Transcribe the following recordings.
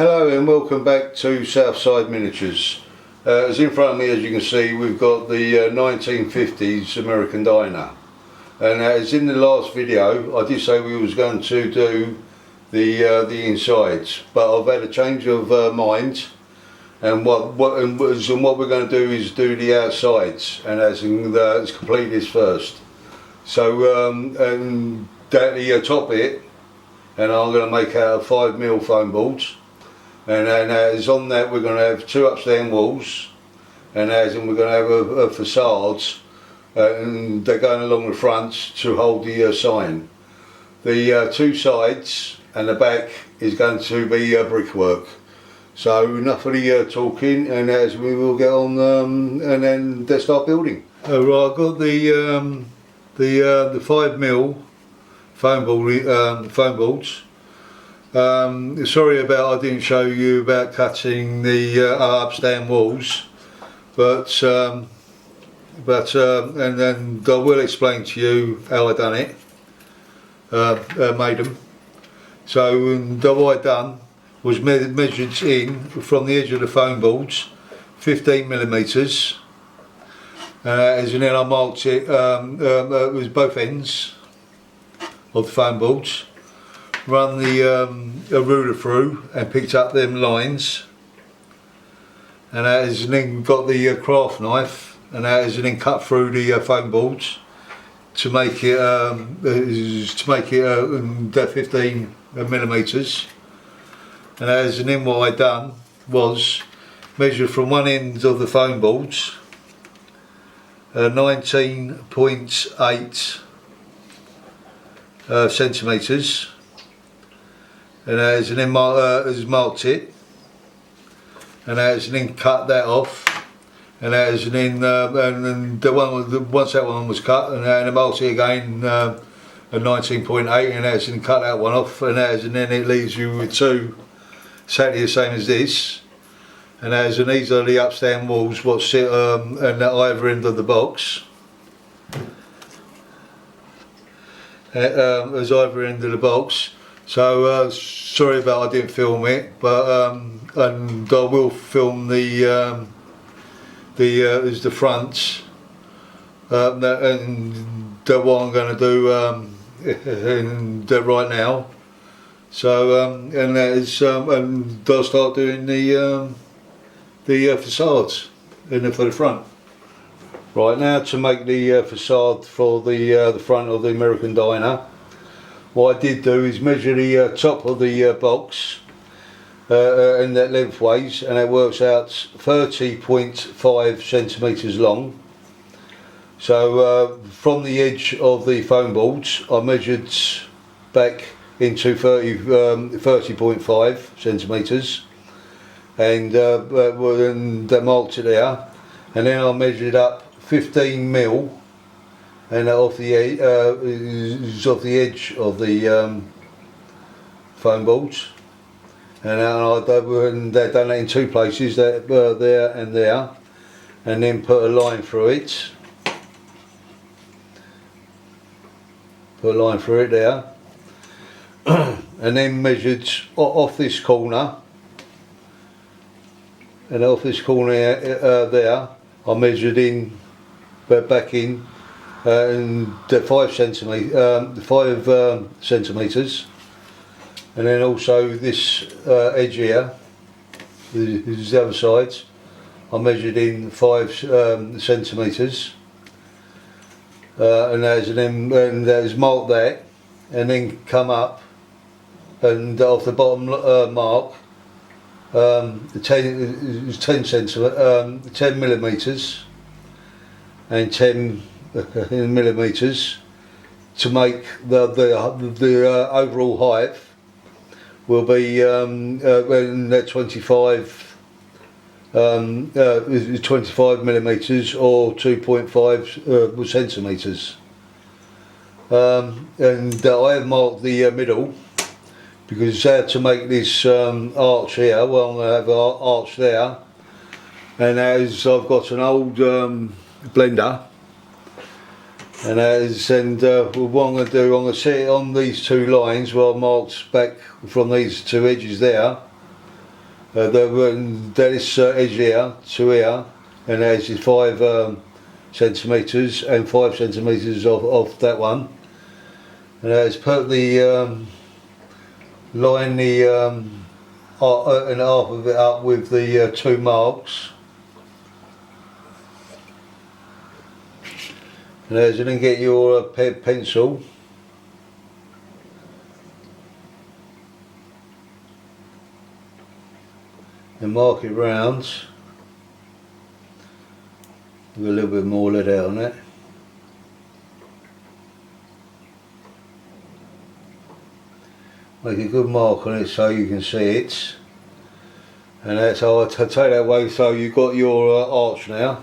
Hello and welcome back to Southside Miniatures. As in front of me, as you can see, we've got the 1950s American diner. And as in the last video, I did say we was going to do the insides, but I've had a change of mind, and what we're going to do is do the outsides, and as in let's complete this first. So and that the top bit, and I'm going to make out of 5mm foam boards. And as on that we're going to have two upstand walls, and as in we're going to have a facades, and they're going along the fronts to hold the sign. The two sides and the back is going to be brickwork. So enough of the talking, and as we will get on and then let's start building. Right, I've got the 5mm foam boards. Sorry about I didn't show you about cutting the upstand walls, but and then I will explain to you how I done it, made them. So what I done was measured in from the edge of the foam boards 15mm, as and then I marked it, it was both ends of the foam boards. Run the a ruler through and picked up them lines, and then got the craft knife, and then cut through the foam boards to make it 15mm. And then what I done was measure from one end of the foam boards 19.8 centimetres. And then marked it, and then cut that off, and then once that one was cut, and then marked it again at 19.8, and then cut that one off, and then it leaves you with two exactly the same as this. And these are the upstand walls what sit at either end of the box. As either end of the box. So sorry about I didn't film it, but and I will film the front, and that what I'm going to do right now. So and that is and I'll start doing the facades for the front. Right now, to make the facade for the front of the American diner, what I did do is measure the top of the box and that lengthways, and it works out 30.5 centimetres long. So from the edge of the foam boards I measured back into 30.5 centimetres, and that marked it there, and then I measured up 15mm, and off the edge of the foam boards, and they've done that in two places, there and there, and then put a line through it. Put a line through it there, and then measured off this corner, and off this corner there, I measured in back in. And 5 centimetres, and then also this edge here, this is the other side, I measured in 5 centimetres, and there's marked that, and then come up, and off the bottom mark, 10 millimetres, and 10 millimetres, to make the overall height will be 25 millimetres or 2.5 centimetres. And I have marked the middle, because to make this arch here, well, I'm going to have an arch there, and as I've got an old blender, and what I'm going to do, I'm going to set it on these two lines where I marked back from these two edges there, that is edge here to here, and there's 5 centimetres and 5 centimetres off that one, and it's put the line the and half of it up with the 2 marks, and there's you then get your pencil. And mark it round with a little bit more lead out on it. Make a good mark on it so you can see it. And that's how I take that away, so you've got your arch now.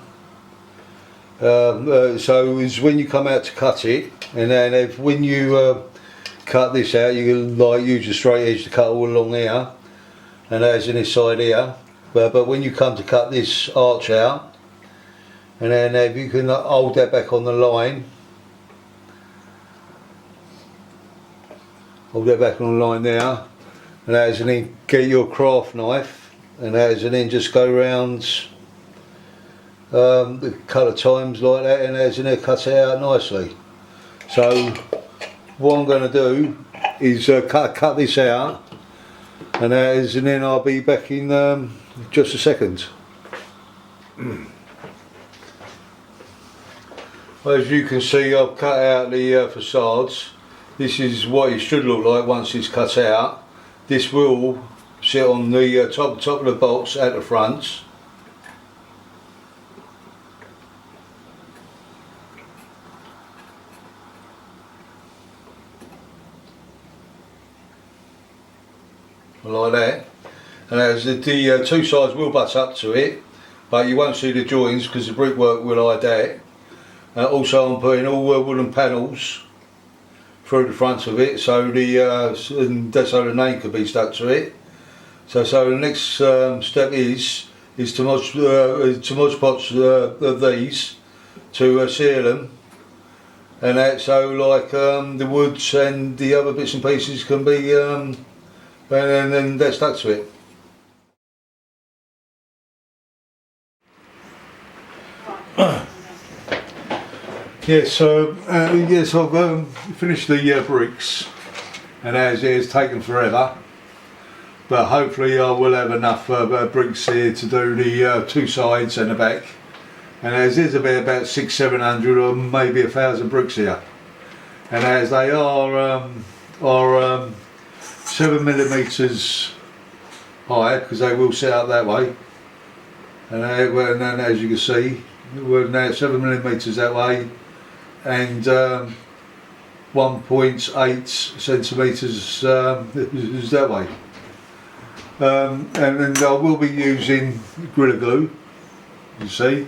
So is when you come out to cut it, and then when you cut this out, you can use a straight edge to cut all along here. And there's in this side here, but when you come to cut this arch out, and then if you can hold that back on the line, hold that back on the line there, and as and then get your craft knife, and as and then just go round a couple of times like that, and as and then cut it out nicely. So what I'm going to do is cut this out. And then I'll be back in just a second. As you can see, I've cut out the facades. This is what it should look like once it's cut out. This will sit on the top of the box at the front. Like that, and as the 2 sides will butt up to it, but you won't see the joins because the brickwork will hide that. Also, I'm putting all wooden panels through the front of it, so the name could be stuck to it. So the next step is to Mod Podge of these to seal them, and that so like the woods and the other bits and pieces can be. And then they're stuck to it. Yes, I've finished the bricks, and as it has taken forever, but hopefully I will have enough bricks here to do the 2 sides and the back, and as there's about 600-700 or maybe 1,000 bricks here, and as they are 7mm high, because they will set up that way, and then as you can see we're now 7mm that way, and 1.8 centimetres is that way, and then I will be using Gorilla Glue, you see,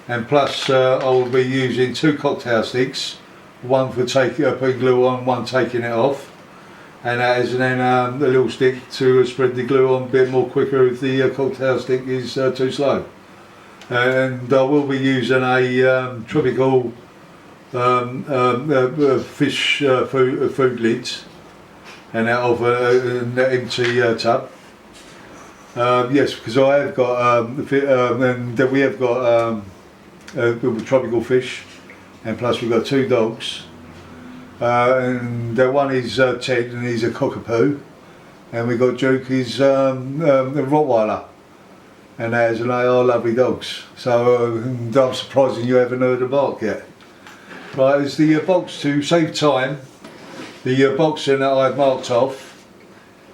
and plus I will be using 2 cocktail sticks, one for putting glue on, one taking it off. And then a little stick to spread the glue on a bit more quicker if the cocktail stick is too slow. And I will be using a tropical fish food lid, and out of an empty tub. Yes, because I have got and we have got tropical fish, and plus we've got 2 dogs. And one is Ted, and he's a cockapoo, and we've got Duke, he's a Rottweiler, and they are lovely dogs. So I'm surprised you haven't heard a bark yet. Right, as the box, to save time, the box in that I've marked off,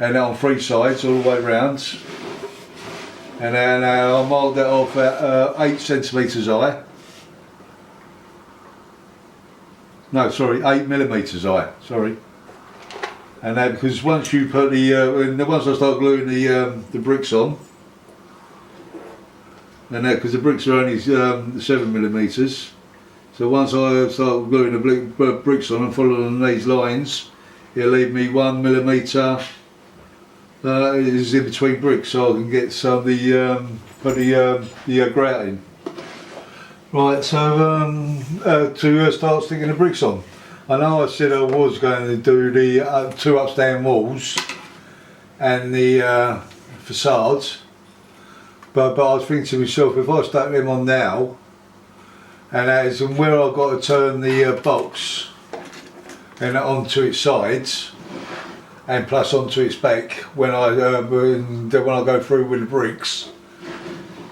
and on 3 sides all the way round, and then I marked that off at 8 centimetres high. No, sorry, 8mm high. Sorry, and then because once you put once I start gluing the bricks on, and because the bricks are only 7mm, so once I start gluing the bricks on and following these lines, it'll leave me 1mm is in between bricks, so I can get some of the grouting. Right, so to start sticking the bricks on. I know I said I was going to do the 2 upstand walls and the facades, but I was thinking to myself, if I stuck them on now, and where I've got to turn the box and onto its sides and plus onto its back when I go through with the bricks,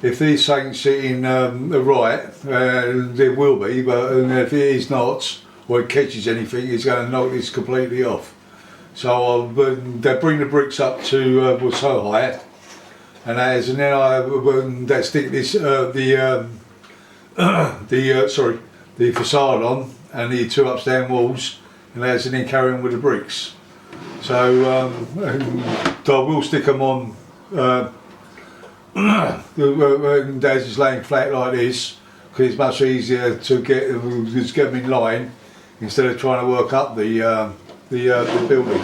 if these ain't sitting right, there will be, but if it is not, or it catches anything, it's going to knock this completely off. So they bring the bricks up to so high, and then I stick this the facade on and the two upstand walls, and then carry on with the bricks. So I will stick them on. As it's laying flat like this, because it's much easier to get them in line instead of trying to work up the building.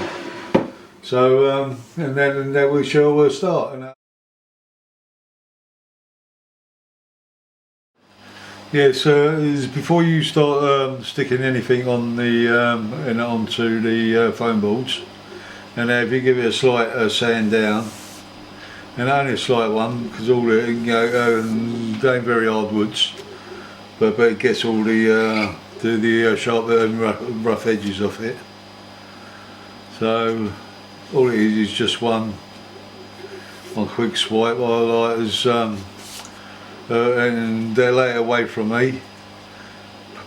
So and then we shall start. Yes, before you start sticking anything on the onto the foam boards, and if you give it a slight sand down, and only a slight one, because all the they ain't very hard woods, but it gets all the sharp and rough edges off it. So all it is just one quick swipe. I like as and they lay it away from me.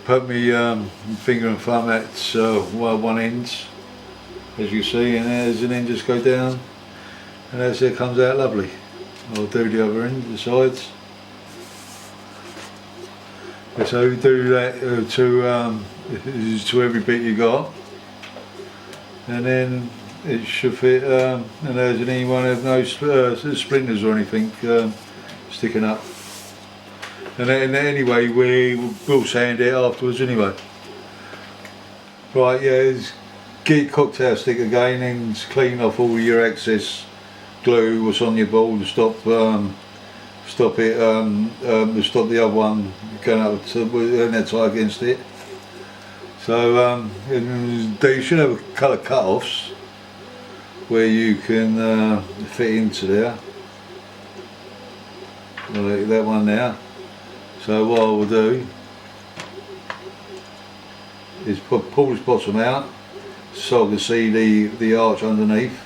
Put me finger and thumb at one end, as you see, and then just go down. And as it comes out lovely. I'll do the other end, the sides. So you do that to every bit you got, and then it should fit. And there's any one of those splinters or anything sticking up. And then anyway, we will sand it afterwards anyway. Right, yeah. Get your cocktail stick again and clean off all your excess glue what's on your ball to stop stop the other one going up to and that's tight against it. So you should have a colour cut-offs where you can fit into there, like that one there. So what I will do is pull this bottom out so I can see the arch underneath.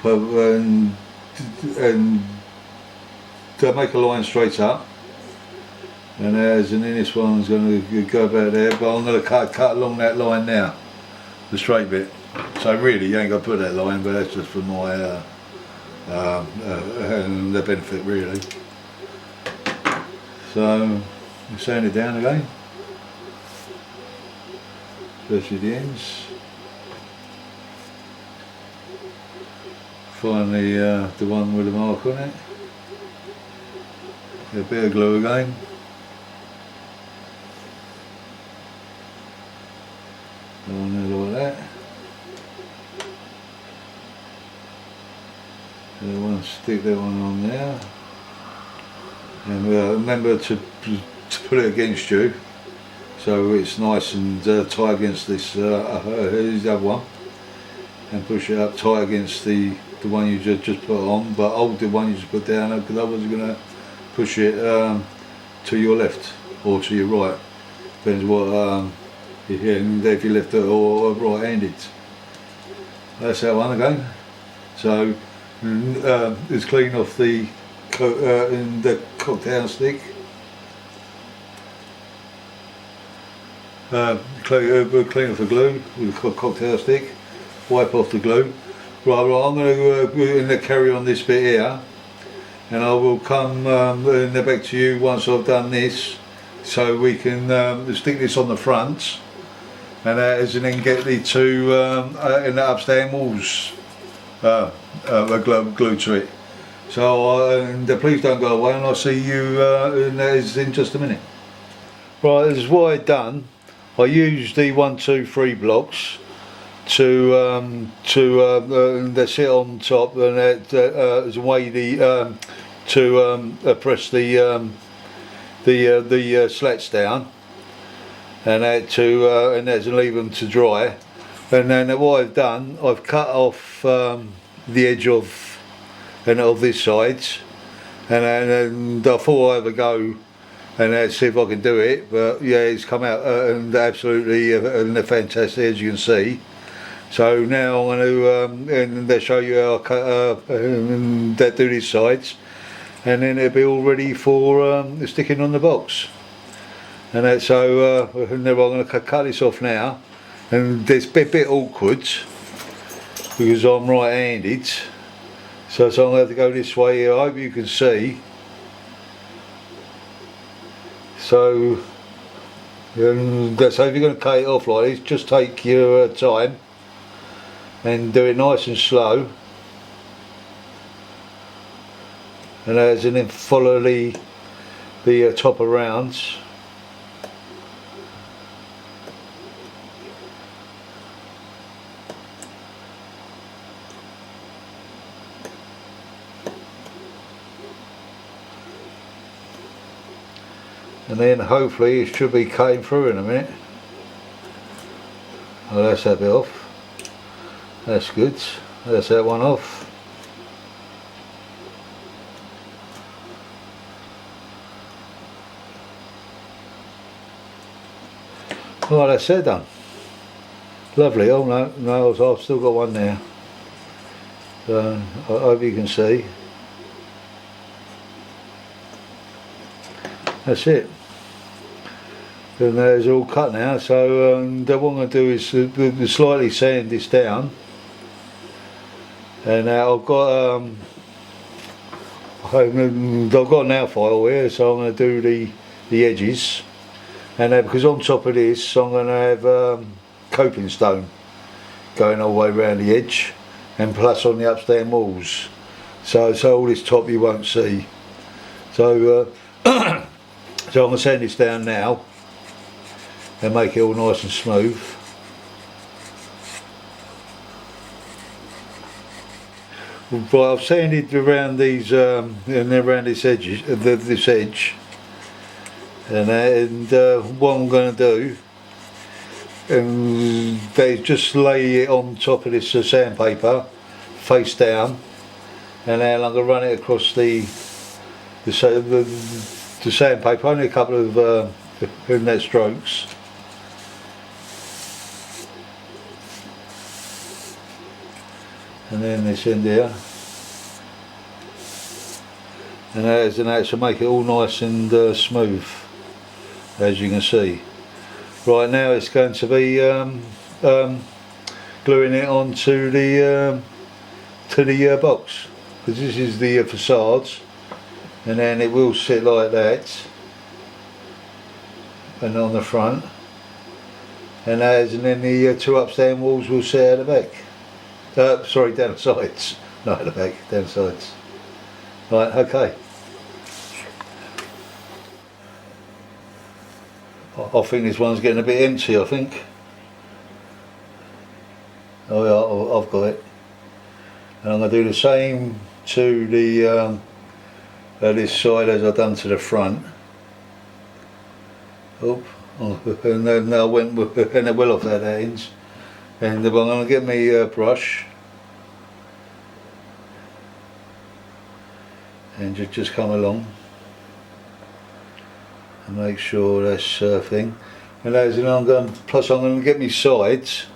And make a line straight up, and then this one's going to go about there, but I'm going to cut along that line now, the straight bit. So really you ain't got to put that line, but that's just for my the benefit really. So you sand it down again, especially the ends. Find the one with the mark on it. A bit of glue again. On there like that. And stick that one on there. And remember to put it against you, so it's nice and tight against this other one, and push it up tight against the one you just put on, but hold the one you just put down, because otherwise you're going to push it to your left or to your right, depends what if you're left or right-handed. That's that one again. So it's clean off the cocktail stick. Clean off the glue with the cocktail stick, wipe off the glue. Right, I'm going to carry on this bit here, and I will come back to you once I've done this, so we can stick this on the front, and then get the two in the upstand walls glued to it. So please don't go away, and I'll see you in just a minute. Right, this is what I've done. I used the 1, 2, 3 blocks to sit on top, and as a way to press the slats down, and that's leave them to dry. And then what I've done, I've cut off the edge of and of this side, and I thought I'd have a go and see if I can do it, but yeah, it's come out and absolutely fantastic, as you can see. So now I'm going to and they'll show you how I cut that do these sides, and then it'll be all ready for sticking on the box. And that's so and then I'm going to cut this off now, and it's a bit awkward because I'm right-handed, so I'm going to have to go this way here. I hope you can see. So so if you're going to cut it off like this, just take your time and do it nice and slow, and then follow the top around. And then hopefully it should be cutting through in a minute. Oh, that's that bit off. That's good. That's that one off. Right, that's it done. Lovely. Oh no, I've still got one there. So I hope you can see. That's it. And it's all cut now, so what I'm going to do is slightly sand this down. And now I've got a nail file here, so I'm going to do the edges. And because on top of this I'm going to have coping stone going all the way around the edge, and plus on the upstand walls. So all this top you won't see. So so I'm going to sand this down now and make it all nice and smooth. Right, I've sanded around these and around this edge, this edge, and what I'm going to do is just lay it on top of this sandpaper, face down, and then I'm going to run it across the sandpaper, only a couple of net strokes. And then this end here, and that to make it all nice and smooth, as you can see. Right, now it's going to be gluing it onto the box, because this is the facades, and then it will sit like that, and on the front, and then the two upstand walls will sit at the back. Sorry, down the sides, not at the back, down the sides. Right, okay. I think this one's getting a bit empty, I think. Oh yeah, I've got it. And I'm going to do the same to the this side as I've done to the front. Oh, and then I went well off that ends. And I'm going to get my brush and just come along and make sure that's thing. And as I'm going to get my sides,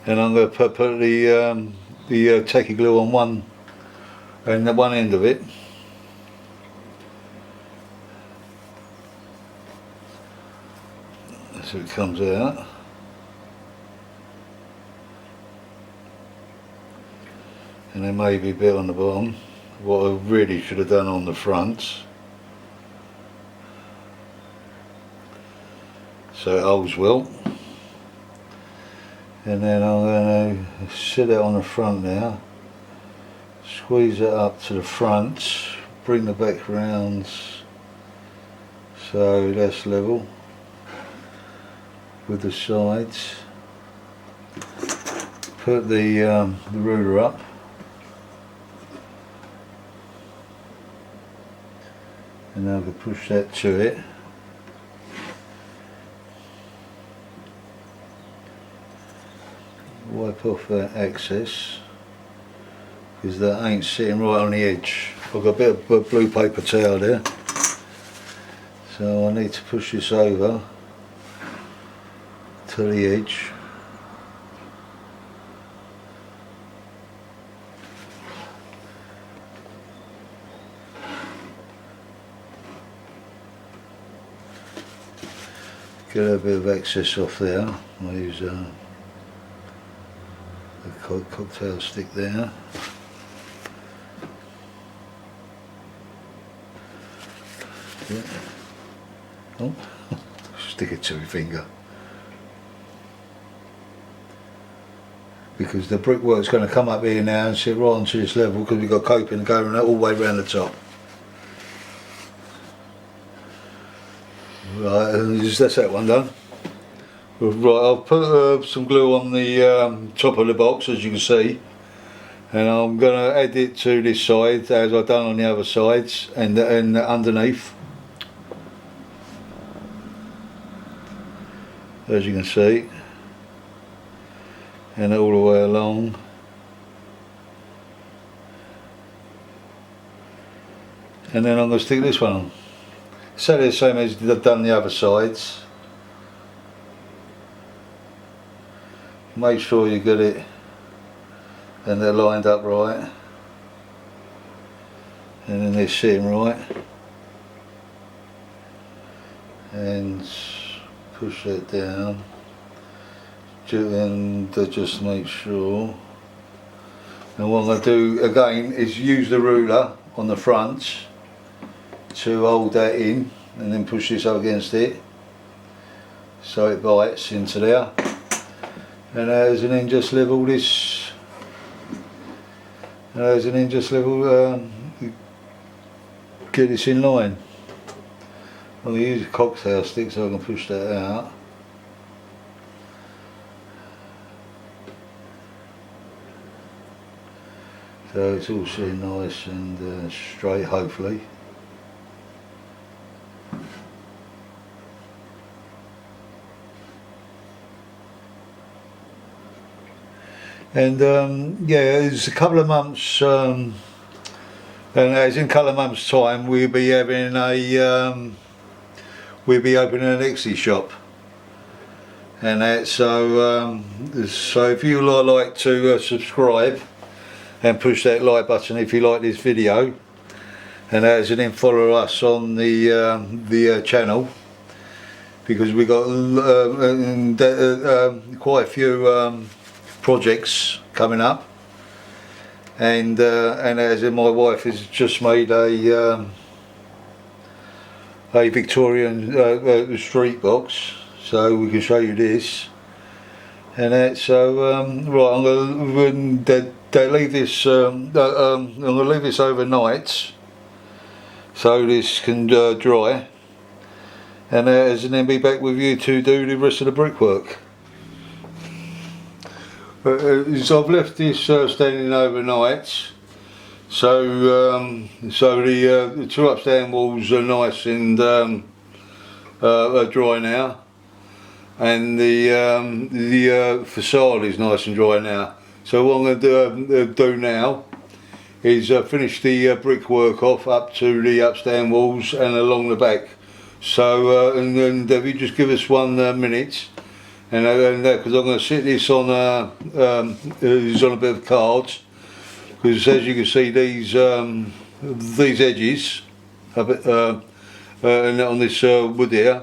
and I'm going to put the tacky glue on one end of it. So it comes out. And there may be a bit on the bottom, what I really should have done on the front, so it holds well. And then I'm going to sit it on the front now, squeeze it up to the front, bring the back round so that's level with the sides, put the ruler up, and now I can push that to it. Wipe off that excess, because that ain't sitting right on the edge. I've got a bit of blue paper towel there, so I need to push this over to the edge. Get a bit of excess off there. I'll use a cocktail stick there. Yeah. Oh, stick it to your finger. Because the brickwork's going to come up here now and sit right onto this level, because we've got coping going all the way around the top. Right, that's that one done. Right, I've put some glue on the top of the box, as you can see, and I'm going to add it to this side as I've done on the other sides, and underneath, as you can see, and all the way along. And then I'm going to stick this one on. Exactly the same as I've done the other sides. Make sure you get it and they're lined up right, and then they're sitting right, and push that down and just make sure. And what I'm going to do again is use the ruler on the front to hold that in, and then push this up against it so it bites into there, and then just level this, and then just level, get this in line. I'm going to use a cocktail stick so I can push that out. So it's all sitting nice and straight, hopefully. And yeah, it's a couple of months, and as in a couple of months' time, we'll be having a, we'll be opening an Etsy shop, and that. So if you like to subscribe and push that like button if you like this video, and then follow us on the channel, because we got quite a few projects coming up, and as in my wife has just made a Victorian street box, so we can show you this, and that. So right, I'm going to leave this. I'm going to leave this overnight so this can dry, and then be back with you to do the rest of the brickwork. So I've left this standing overnight, so the two upstand walls are nice and are dry now, and the facade is nice and dry now. So what I'm going to do now is finish the brickwork off up to the upstand walls and along the back. So and if you just give us 1 minute. And because I'm going to sit this on a bit of cards, because as you can see these edges and on this wood here,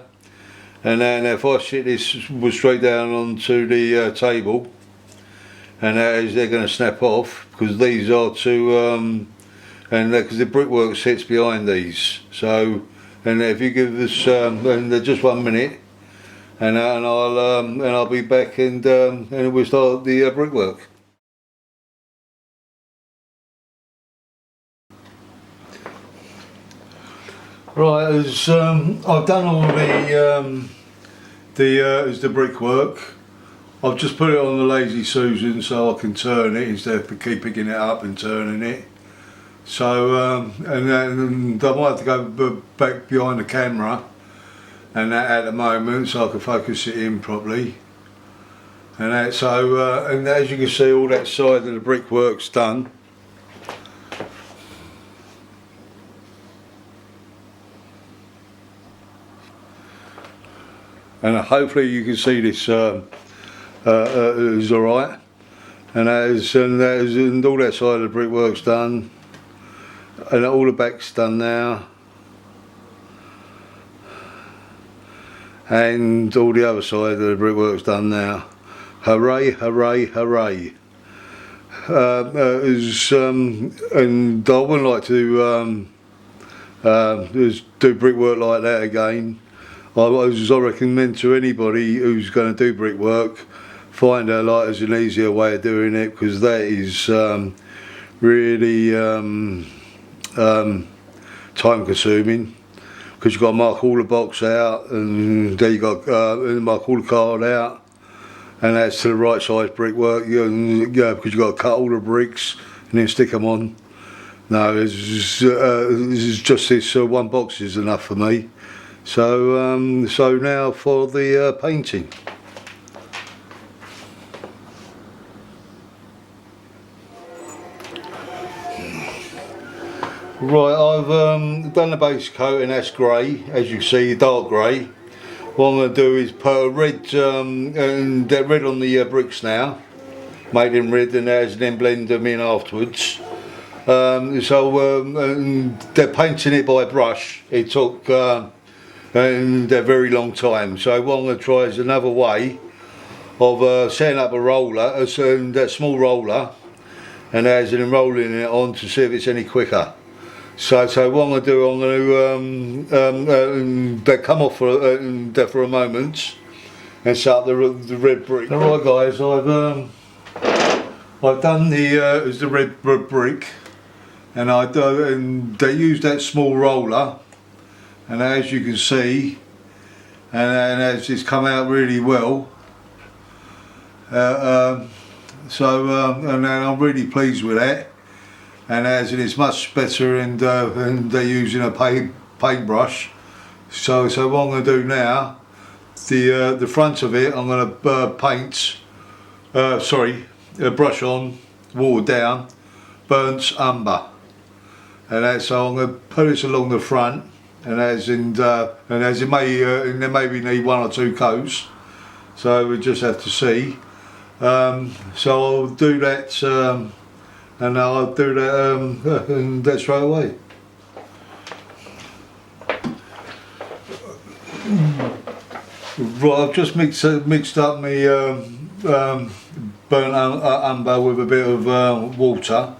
and then if I sit this straight down onto the table, and they're going to snap off, because these are to and because the brickwork sits behind these. So, and if you give us just 1 minute. And I'll be back, and we'll start the brickwork. Right, as I've done all the brickwork, I've just put it on the Lazy Susan so I can turn it instead of keep picking it up and turning it. So and I might have to go back behind the camera and that at the moment, so I can focus it in properly, and that. So and as you can see, all that side of the brickwork's done, and hopefully you can see this is alright. And and all that side of the brickwork's done, and all the back's done now, and all the other side of the brickwork's done now. Hooray, hooray, hooray. And I wouldn't like to just do brickwork like that again. I recommend to anybody who's going to do brickwork, find out like there's an easier way of doing it, because that is really time consuming, because you've got to mark all the box out, and then you've got to mark all the card out, and that's to the right size brickwork, because you've got to cut all the bricks and then stick them on. No, this is just this one box is enough for me. So so now for the painting. Right, I've done the base coat, and that's grey, as you can see, dark grey. What I'm going to do is put a red, and they're red on the bricks now, make them red, and then blend them in afterwards. And they're painting it by brush. It took and a very long time. So what I'm going to try is another way of setting up a roller, that small roller, and then rolling it on to see if it's any quicker. So what I'm going to do, I'm going to come off for a moment and set up the red brick. Alright guys, I've done the red brick, and they used that small roller, and as you can see, and as it's come out really well. And I'm really pleased with that. And as it is much better, and they're using a paintbrush. So what I'm going to do now, the front of it, I'm going to brush on, water down, burnt umber, and so I'm going to put this along the front, and as it maybe need one or two coats. So we just have to see. So I'll do that. And I'll do that, and that straight away. Right, I've just mixed up my burnt umber with a bit of water,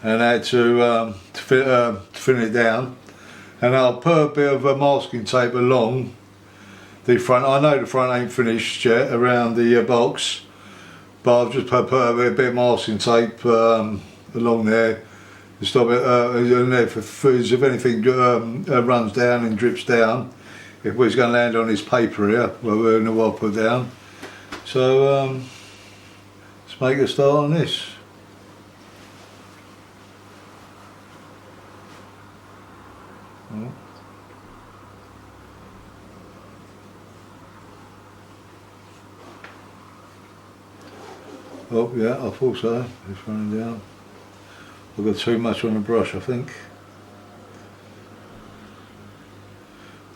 and add to thin it down. And I'll put a bit of masking tape along the front. I know the front ain't finished yet around the box, but I've just put a bit of masking tape along there to stop it, and if anything runs down and drips down, if it's going to land on this paper here, well, I'll put down. So let's make a start on this. Oh yeah, I thought so. It's running down. I've got too much on the brush, I think.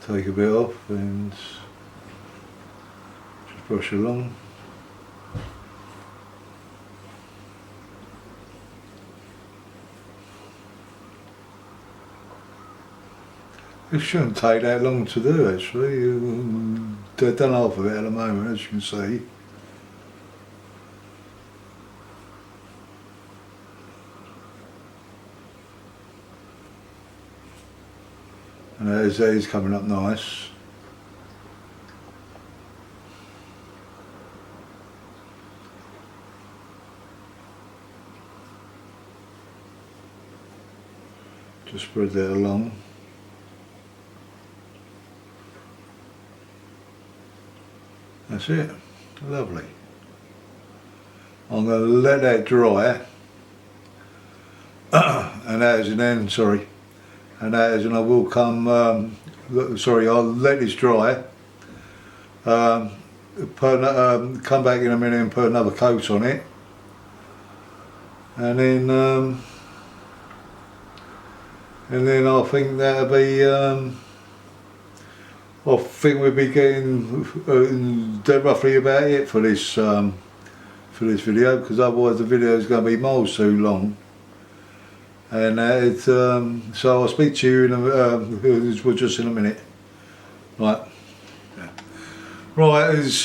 Take a bit off and just brush along. It shouldn't take that long to do, actually. They've done half of it at the moment, as you can see. And that is coming up nice. Just spread that along. That's it. Lovely. I'm going to let that dry, and I will come. I'll let this dry. Come back in a minute and put another coat on it, and then I think that'll be I think we'll be getting roughly about it for this video, because otherwise the video is going to be miles too long. And so I'll speak to you in just in a minute. Right. Right, as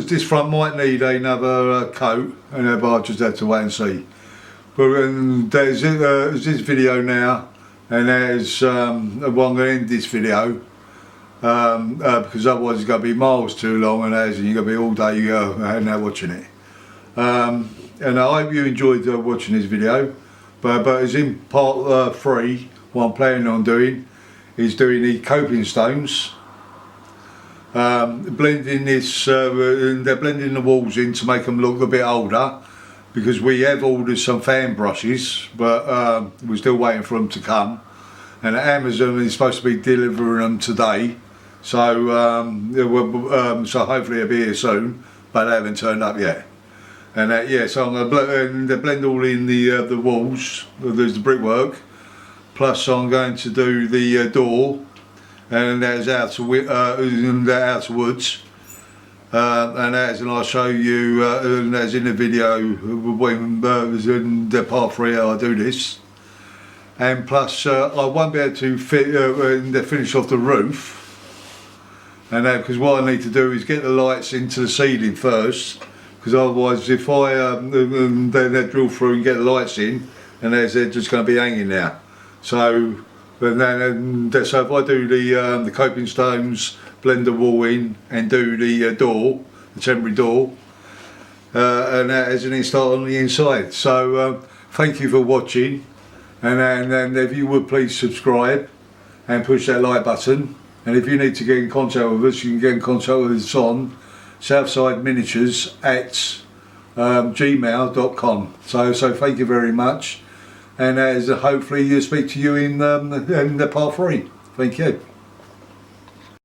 this front might need another coat, and I'll just have to wait and see. But there's this video now, and there's I'm going to end this video because otherwise it's going to be miles too long, and you're going to be all day now watching it. And I hope you enjoyed watching this video, but as in part 3, what I'm planning on doing is doing the coping stones, blending this, they're blending the walls in to make them look a bit older, because we have ordered some fan brushes, but we're still waiting for them to come, and Amazon is supposed to be delivering them today, so so hopefully it'll be here soon, but they haven't turned up yet. And yeah, so I'm going to blend all in the walls. There's the brickwork, plus I'm going to do the door, and there's outer woods, and I'll show you, and that's in the video when in the part 3 how I do this. And plus I won't be able to finish off the roof, and because what I need to do is get the lights into the ceiling first, because otherwise if I then drill through and get the lights in, and they're just going to be hanging there. So so if I do the coping stones, blend the wall in, and do the door, the temporary door, and that has an install on the inside. So thank you for watching, and if you would please subscribe and push that like button. And if you need to get in contact with us, you can get in contact with us on Southside Miniatures at gmail.com. So thank you very much, and hopefully you'll speak to you in the part 3. Thank you.